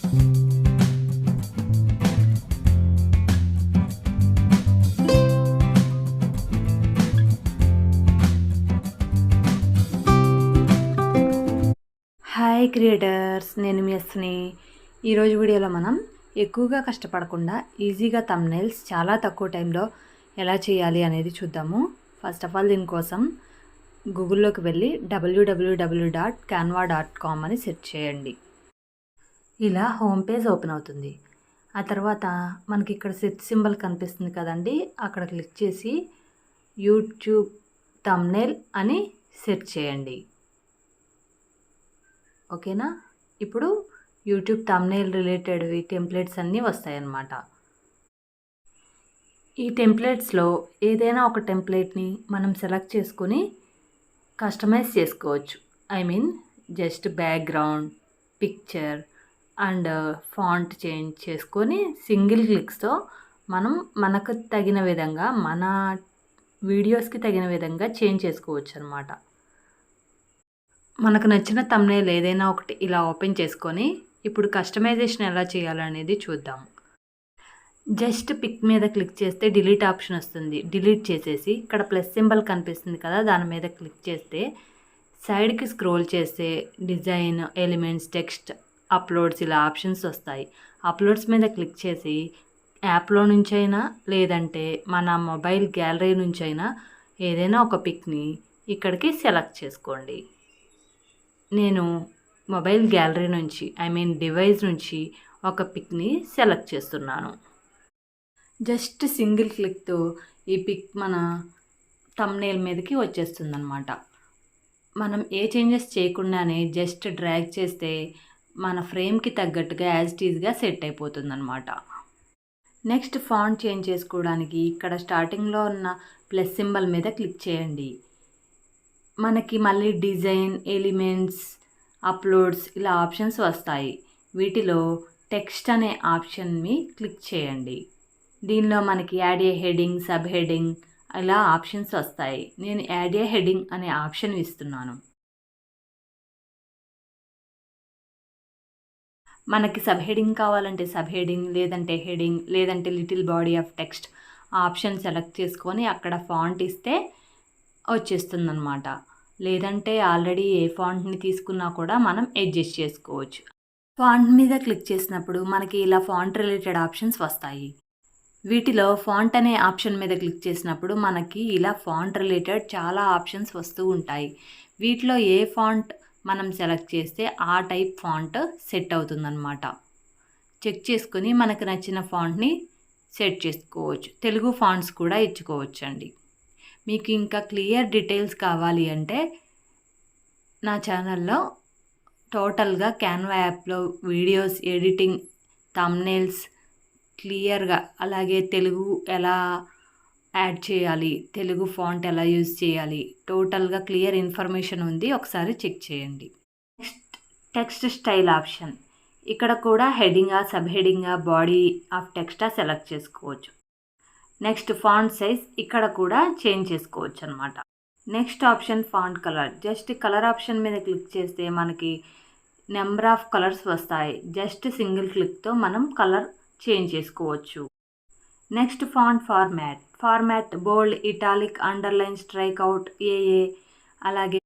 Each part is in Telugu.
హాయ్ క్రియేటర్స్, నేను మీ ఎస్ని. ఈరోజు వీడియోలో మనం ఎక్కువగా కష్టపడకుండా ఈజీగా థంబ్నెయిల్స్ చాలా తక్కువ టైంలో ఎలా చేయాలి అనేది చూద్దాము. ఫస్ట్ ఆఫ్ ఆల్ దీనికోసం గూగుల్లోకి వెళ్ళి www.canva.com అని సెర్చ్ చేయండి. ఇలా హోమ్ పేజ్ ఓపెన్ అవుతుంది. ఆ తర్వాత మనకి ఇక్కడ సెర్చ్ సింబల్ కనిపిస్తుంది కదండి, అక్కడ క్లిక్ చేసి యూట్యూబ్ థంబ్నెయిల్ అని సెర్చ్ చేయండి. ఓకేనా? ఇప్పుడు యూట్యూబ్ థంబ్నెయిల్ రిలేటెడ్వి టెంప్లెట్స్ అన్నీ వస్తాయన్నమాట. ఈ టెంప్లెట్స్లో ఏదైనా ఒక టెంప్లెట్ని మనం సెలెక్ట్ చేసుకొని కస్టమైజ్ చేసుకోవచ్చు. Just background, picture and font change చేసుకొని సింగిల్ క్లిక్స్తో మనం మనకు తగిన విధంగా, మన వీడియోస్కి తగిన విధంగా చేంజ్ చేసుకోవచ్చు అన్నమాట. మనకు నచ్చిన థంబ్నెయిల్ ఏదైనా ఒకటి ఇలా ఓపెన్ చేసుకొని ఇప్పుడు కస్టమైజేషన్ ఎలా చేయాలనేది చూద్దాం. జస్ట్ పిక్ మీద క్లిక్ చేస్తే డిలీట్ ఆప్షన్ వస్తుంది. డిలీట్ చేసేసి ఇక్కడ ప్లస్ సింబల్ కనిపిస్తుంది కదా, దాని మీద క్లిక్ చేస్తే సైడ్కి స్క్రోల్ చేస్తే డిజైన్, ఎలిమెంట్స్, టెక్స్ట్, అప్లోడ్స్ ఇలా ఆప్షన్స్ వస్తాయి. అప్లోడ్స్ మీద క్లిక్ చేసి యాప్లో నుంచైనా లేదంటే మన మొబైల్ గ్యాలరీ నుంచైనా ఏదైనా ఒక పిక్ని ఇక్కడికి సెలెక్ట్ చేసుకోండి. నేను మొబైల్ గ్యాలరీ నుంచి డివైస్ నుంచి ఒక పిక్ని సెలెక్ట్ చేస్తున్నాను. జస్ట్ సింగిల్ క్లిక్తో ఈ పిక్ మన థంబ్నెయిల్ మీదకి వచ్చేస్తుందన్నమాట. మనం ఏ చేంజెస్ చేయకుండానే జస్ట్ డ్రాగ్ చేస్తే మన ఫ్రేమ్కి తగ్గట్టుగా యాజ్ ఇట్ ఈజ్గా సెట్ అయిపోతుందన్నమాట. నెక్స్ట్ ఫాంట్ చేంజ్ చేసుకోవడానికి ఇక్కడ స్టార్టింగ్లో ఉన్న ప్లస్ సింబల్ మీద క్లిక్ చేయండి. మనకి మళ్ళీ డిజైన్, ఎలిమెంట్స్, అప్లోడ్స్ ఇలా ఆప్షన్స్ వస్తాయి. వీటిలో టెక్స్ట్ అనే ఆప్షన్ని క్లిక్ చేయండి. దీనిలో మనకి యాడ్ ఏ హెడింగ్, సబ్ హెడింగ్ ఇలా ఆప్షన్స్ వస్తాయి. నేను యాడ్ ఏ హెడింగ్ అనే ఆప్షన్ ఇస్తున్నాను. మనకి సబ్ హెడింగ్ కావాలంటే సబ్ హెడింగ్, లేదంటే హెడింగ్, లేదంటే little body of text option select చేసుకొని అక్కడ ఫాంట్ ఇస్తే వచ్చేస్తుందన్నమాట. లేదంటే ఆల్రెడీ ఏ ఫాంట్ని తీసుకున్నా కూడా మనం అడ్జస్ట్ చేసుకోవచ్చు. ఫాంట్ మీద క్లిక్ చేసినప్పుడు మనకి ఇలా ఫాంట్ రిలేటెడ్ ఆప్షన్స్ వస్తాయి. వీటిలో ఫాంట్ అనే ఆప్షన్ మీద క్లిక్ చేసినప్పుడు మనకి ఇలా ఫాంట్ రిలేటెడ్ చాలా ఆప్షన్స్ వస్తూ ఉంటాయి. వీటిలో ఏ ఫాంట్ మనం సెలెక్ట్ చేస్తే ఆ టైప్ ఫాంట్ సెట్ అవుతుందన్నమాట. చెక్ చేసుకొని మనకు నచ్చిన ఫాంట్ని సెట్ చేసుకోవచ్చు. తెలుగు ఫాంట్స్ కూడా ఇచ్చుకోవచ్చు అండి. మీకు ఇంకా క్లియర్ డీటెయిల్స్ కావాలి అంటే నా ఛానల్లో టోటల్గా క్యాన్వా యాప్లో వీడియోస్ ఎడిటింగ్, థంబ్నెయిల్స్ క్లియర్గా, అలాగే తెలుగు ఎలా యాడ్ చేయాలి, తెలుగు ఫాంట్ ఎలా యూజ్ చేయాలి, టోటల్గా క్లియర్ ఇన్ఫర్మేషన్ ఉంది. ఒకసారి చెక్ చేయండి. Next text style option. ఇక్కడ కూడా హెడింగా, సబ్ హెడింగా, బాడీ ఆఫ్ టెక్స్టా సెలెక్ట్ చేసుకోవచ్చు. నెక్స్ట్ ఫాంట్ సైజ్ ఇక్కడ కూడా చేంజ్ చేసుకోవచ్చు అనమాట. Next option font colour. Just colour option మీద క్లిక్ చేస్తే మనకి నెంబర్ ఆఫ్ కలర్స్ వస్తాయి. జస్ట్ సింగిల్ క్లిక్తో మనం కలర్ చేంజ్ చేసుకోవచ్చు. నెక్స్ట్ ఫాంట్ ఫార్మాట్ బోల్డ్, ఇటాలిక్, అండర్లైన్, స్ట్రైక్ అవుట్, ఏఏ, అలాగే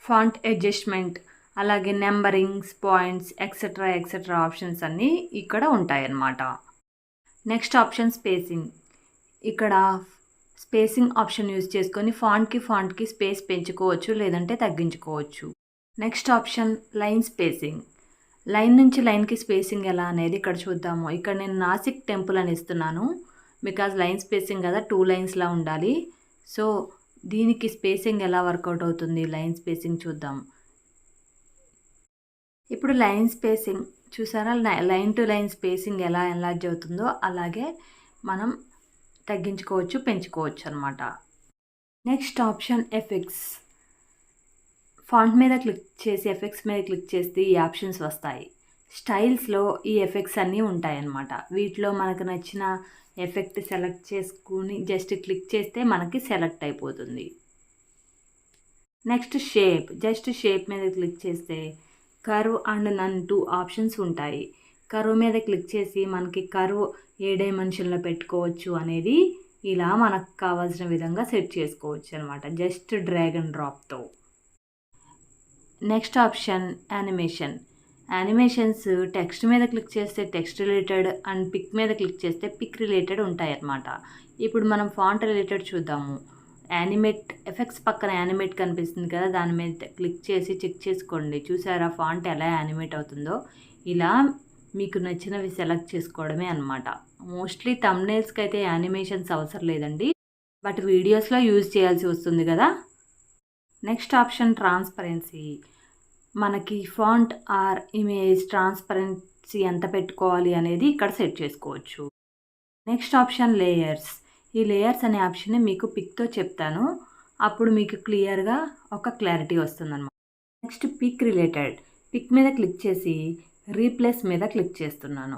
ఫాంట్ అడ్జస్ట్మెంట్, అలాగే నెంబరింగ్స్, పాయింట్స్, ఎక్సెట్రా ఆప్షన్స్ అన్నీ ఇక్కడ ఉంటాయన్నమాట. Next option spacing. ఇక్కడ స్పేసింగ్ ఆప్షన్ యూజ్ చేసుకొని ఫాంట్కి స్పేస్ పెంచుకోవచ్చు, లేదంటే తగ్గించుకోవచ్చు. Next option line spacing. Line నుంచి లైన్కి స్పేసింగ్ ఎలా అనేది ఇక్కడ చూద్దాము. ఇక్కడ నేను నాసిక్ టెంపుల్ అని ఇస్తున్నాను, బికాజ్ లైన్ స్పేసింగ్ కదా, 2 లైన్స్లా ఉండాలి. సో దీనికి స్పేసింగ్ ఎలా వర్కౌట్ అవుతుంది, లైన్ స్పేసింగ్ చూద్దాం. ఇప్పుడు లైన్ స్పేసింగ్ చూసారా, లైన్ టు లైన్ స్పేసింగ్ ఎలా ఎన్లార్జ్ అవుతుందో అలాగే మనం తగ్గించుకోవచ్చు, పెంచుకోవచ్చు అనమాట. Next option effects. ఫాంట్ మీద క్లిక్ చేసి ఎఫెక్ట్స్ మీద క్లిక్ చేస్తే ఈ ఆప్షన్స్ వస్తాయి. స్టైల్స్లో ఈ ఎఫెక్ట్స్ అన్నీ ఉంటాయన్నమాట. వీటిలో మనకు నచ్చిన ఎఫెక్ట్ సెలెక్ట్ చేసుకుని జస్ట్ క్లిక్ చేస్తే మనకి సెలెక్ట్ అయిపోతుంది. Next shape. జస్ట్ షేప్ మీద క్లిక్ చేస్తే కర్వ్ అండ్ నన్ 2 ఆప్షన్స్ ఉంటాయి. కర్వ్ మీద క్లిక్ చేసి మనకి కర్వ్ ఏ డైమెన్షన్లో పెట్టుకోవచ్చు అనేది ఇలా మనకు కావాల్సిన విధంగా సెట్ చేసుకోవచ్చు అనమాట, జస్ట్ డ్రాగ్ అండ్ డ్రాప్తో. Next option animation. Animations text మీద క్లిక్ చేస్తే టెక్స్ట్ రిలేటెడ్ అండ్ పిక్ మీద క్లిక్ చేస్తే పిక్ రిలేటెడ్ ఉంటాయన్నమాట. ఇప్పుడు మనం ఫాంట్ రిలేటెడ్ చూద్దాము. యానిమేట్ ఎఫెక్ట్స్ పక్కన యానిమేట్ కనిపిస్తుంది కదా, దాని మీద క్లిక్ చేసి చెక్ చేసుకోండి. చూసారా ఫాంట్ ఎలా యానిమేట్ అవుతుందో? ఇలా మీకు నచ్చినవి సెలెక్ట్ చేసుకోవడమే అనమాట. మోస్ట్లీ థంబ్నెయిల్స్కి అయితే యానిమేషన్స్ అవసరం లేదండి, బట్ వీడియోస్లో యూజ్ చేయాల్సి వస్తుంది కదా. Next option transparency. మనకి ఫాంట్ ఆర్ ఇమేజ్ ట్రాన్స్పరెన్సీ ఎంత పెట్టుకోవాలి అనేది ఇక్కడ సెట్ చేసుకోవచ్చు. Next option layers. ఈ లేయర్స్ అనే ఆప్షన్ మీకు పిక్తో చెప్తాను, అప్పుడు మీకు క్లియర్గా ఒక క్లారిటీ వస్తుందన్నమాట. Next pic related. పిక్ మీద క్లిక్ చేసి రీప్లేస్ మీద క్లిక్ చేస్తున్నాను.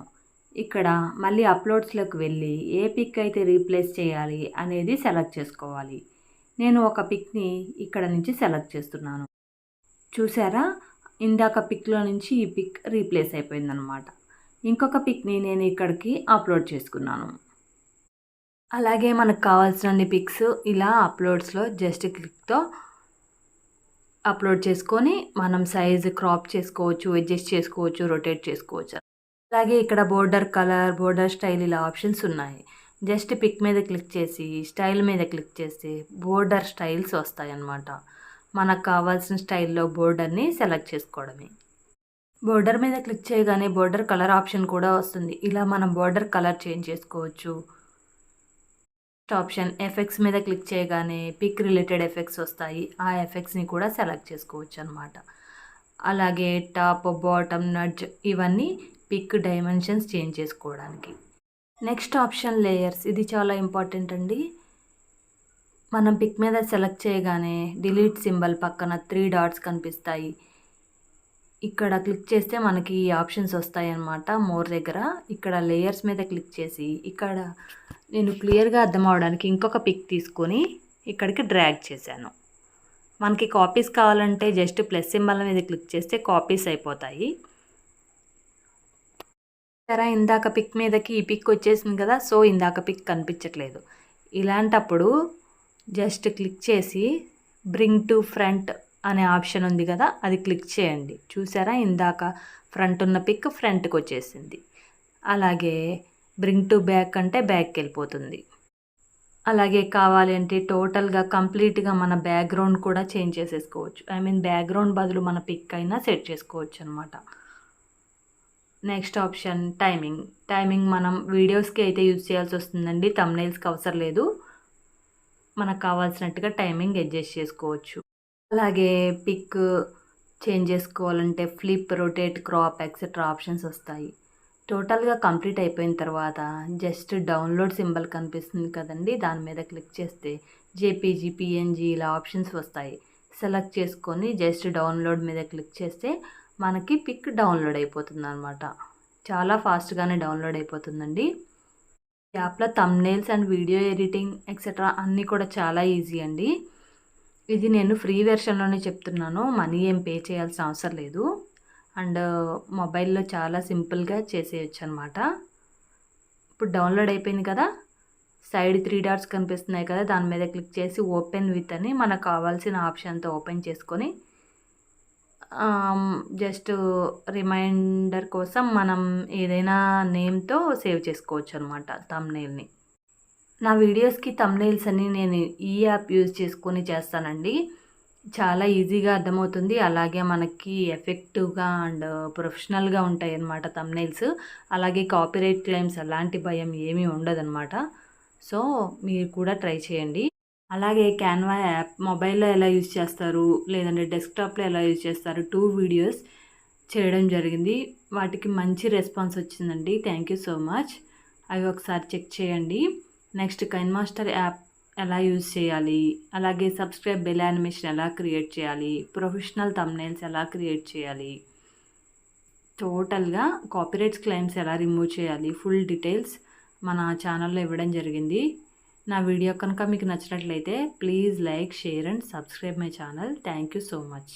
ఇక్కడ మళ్ళీ అప్లోడ్స్లోకి వెళ్ళి ఏ పిక్ అయితే రీప్లేస్ చేయాలి అనేది సెలెక్ట్ చేసుకోవాలి. నేను ఒక పిక్ని ఇక్కడ నుంచి సెలెక్ట్ చేస్తున్నాను. చూసారా, ఇందాక పిక్లో నుంచి ఈ పిక్ రీప్లేస్ అయిపోయిందనమాట. ఇంకొక పిక్ని నేను ఇక్కడికి అప్లోడ్ చేసుకున్నాను. అలాగే మనకు కావాల్సిన పిక్స్ ఇలా అప్లోడ్స్లో జస్ట్ క్లిక్తో అప్లోడ్ చేసుకొని మనం సైజ్ క్రాప్ చేసుకోవచ్చు, అడ్జస్ట్ చేసుకోవచ్చు, రొటేట్ చేసుకోవచ్చు. అలాగే ఇక్కడ బోర్డర్ కలర్, బోర్డర్ స్టైల్ ఇలా ఆప్షన్స్ ఉన్నాయి. జస్ట్ పిక్ మీద క్లిక్ చేసి స్టైల్ మీద క్లిక్ చేసి బోర్డర్ స్టైల్స్ వస్తాయి అన్నమాట. మనకు కావాల్సిన స్టైల్లో బోర్డర్ని సెలెక్ట్ చేసుకోవడమే. బోర్డర్ మీద క్లిక్ చేయగానే బోర్డర్ కలర్ ఆప్షన్ కూడా వస్తుంది. ఇలా మనం బోర్డర్ కలర్ చేంజ్ చేసుకోవచ్చు. ఆప్షన్ ఎఫెక్ట్స్ మీద క్లిక్ చేయగానే పిక్ రిలేటెడ్ ఎఫెక్ట్స్ వస్తాయి, ఆ ఎఫెక్ట్స్ని కూడా సెలెక్ట్ చేసుకోవచ్చు అనమాట. అలాగే టాప్, బాటమ్, నడ్జ్ ఇవన్నీ పిక్ డైమెన్షన్స్ చేంజ్ చేసుకోవడానికి. Next option layers. ఇది చాలా ఇంపార్టెంట్ అండి. మనం పిక్ మీద సెలెక్ట్ చేయగానే డిలీట్ సింబల్ పక్కన 3 డాట్స్ కనిపిస్తాయి. ఇక్కడ క్లిక్ చేస్తే మనకి ఈ ఆప్షన్స్ వస్తాయి అన్నమాట. మోర్ దగ్గర ఇక్కడ లేయర్స్ మీద క్లిక్ చేసి ఇక్కడ నేను క్లియర్గా అర్థం అవడానికి ఇంకొక పిక్ తీసుకొని ఇక్కడికి డ్రాగ్ చేశాను. మనకి కాపీస్ కావాలంటే జస్ట్ ప్లస్ సింబల్ మీద క్లిక్ చేస్తే కాపీస్ అయిపోతాయి. సరే, ఇందాక పిక్ మీదకి ఈ పిక్ వచ్చేసింది కదా, సో ఇందాక పిక్ కనిపించట్లేదు. ఇలాంటప్పుడు జస్ట్ క్లిక్ చేసి బ్రింగ్ టు ఫ్రంట్ అనే ఆప్షన్ ఉంది కదా, అది క్లిక్ చేయండి. చూసారా, ఇందాక ఫ్రంట్ ఉన్న పిక్ ఫ్రంట్కి వచ్చేసింది. అలాగే బ్రింగ్ టు బ్యాక్ అంటే బ్యాక్కి వెళ్ళిపోతుంది. అలాగే కావాలి అంటే టోటల్గా కంప్లీట్గా మన బ్యాక్గ్రౌండ్ కూడా చేంజ్ చేసేసుకోవచ్చు. బ్యాక్గ్రౌండ్ బదులు మన పిక్ అయినా సెట్ చేసుకోవచ్చు అనమాట. Next option timing. టైమింగ్ మనం వీడియోస్కి అయితే యూజ్ చేయాల్సి వస్తుందండి, థంబ్నెయిల్స్కి అవసరం లేదు. మనకు కావాల్సినట్టుగా టైమింగ్ అడ్జస్ట్ చేసుకోవచ్చు. అలాగే పిక్ చేంజ్ చేసుకోవాలంటే flip, rotate, crop etcetera options వస్తాయి. టోటల్గా కంప్లీట్ అయిపోయిన తర్వాత జస్ట్ డౌన్లోడ్ సింబల్ కనిపిస్తుంది కదండి, దాని మీద క్లిక్ చేస్తే జేపీజీ, పిఎన్జీ ఇలా ఆప్షన్స్ వస్తాయి. సెలెక్ట్ చేసుకొని జస్ట్ డౌన్లోడ్ మీద క్లిక్ చేస్తే మనకి పిక్ డౌన్లోడ్ అయిపోతుంది అనమాట. చాలా ఫాస్ట్గానే డౌన్లోడ్ అయిపోతుందండి. యాప్లో thumbnails and video editing etcetera అన్నీ కూడా చాలా ఈజీ అండి. ఇది నేను ఫ్రీ వెర్షన్లోనే చెప్తున్నాను, మనీ ఏం పే చేయాల్సిన అవసరం లేదు. అండ్ మొబైల్లో చాలా సింపుల్గా చేసేయచ్చు అనమాట. ఇప్పుడు డౌన్లోడ్ అయిపోయింది కదా, సైడ్ 3 డాట్స్ కనిపిస్తున్నాయి కదా, దాని మీద క్లిక్ చేసి ఓపెన్ విత్ అని మనకు కావాల్సిన ఆప్షన్తో ఓపెన్ చేసుకొని జస్ట్ రిమైండర్ కోసం మనం ఏదైనా నేమ్తో సేవ్ చేసుకోవచ్చు అనమాట థంబ్నెయిల్ని. నా వీడియోస్కి థంబ్నెయిల్స్ అన్నీ నేను ఈ యాప్ యూజ్ చేసుకొని చేస్తానండి. చాలా ఈజీగా అర్థమవుతుంది, అలాగే మనకి ఎఫెక్టివ్గా అండ్ ప్రొఫెషనల్గా ఉంటాయి అన్నమాట థంబ్నెయిల్స్. అలాగే కాపీరైట్ క్లెయిమ్స్ అలాంటి భయం ఏమీ ఉండదన్నమాట. సో మీరు కూడా ట్రై చేయండి. అలాగే క్యాన్వా యాప్ మొబైల్లో ఎలా యూజ్ చేస్తారు లేదంటే డెస్క్టాప్లో ఎలా యూజ్ చేస్తారు 2 వీడియోస్ చేయడం జరిగింది. వాటికి మంచి రెస్పాన్స్ వచ్చిందండి. Thank you so much. అవి ఒకసారి చెక్ చేయండి. నెక్స్ట్ కైన్మాస్టర్ యాప్ ఎలా యూజ్ చేయాలి, అలాగే సబ్స్క్రైబ్ బెల్ యానిమేషన్ ఎలా క్రియేట్ చేయాలి, ప్రొఫెషనల్ థంబ్నెయిల్స్ ఎలా క్రియేట్ చేయాలి, టోటల్గా కాపీరైట్స్ క్లెయిమ్స్ ఎలా రిమూవ్ చేయాలి, ఫుల్ డీటెయిల్స్ మన ఛానల్లో ఇవ్వడం జరిగింది. నా వీడియో కనుక మీకు నచ్చినట్లయితే please like, share and subscribe my channel. Thank you so much.